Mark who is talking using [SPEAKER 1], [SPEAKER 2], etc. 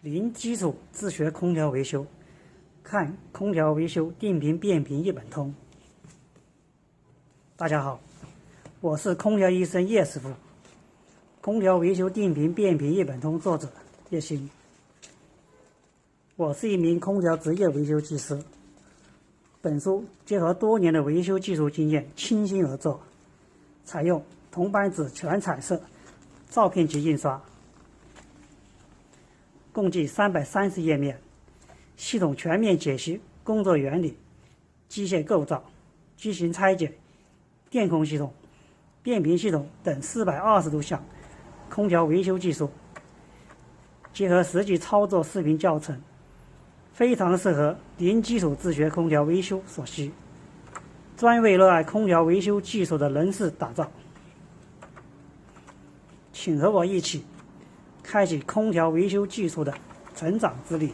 [SPEAKER 1] 零基础自学空调维修，看空调维修定频变频一本通。大家好，我是空调医生叶师傅，空调维修定频变频一本通作者叶鑫。我是一名空调职业维修技师。本书结合多年的维修技术经验倾心而作，采用铜版纸全彩色照片级印刷，共计330页面，系统全面解析工作原理、机械构造、机型拆解、电控系统、变频系统等420多项空调维修技术，结合实际操作视频教程，非常适合零基础自学空调维修所需，专为热爱空调维修技术的人士打造。请和我一起开启空调维修技术的成长之旅。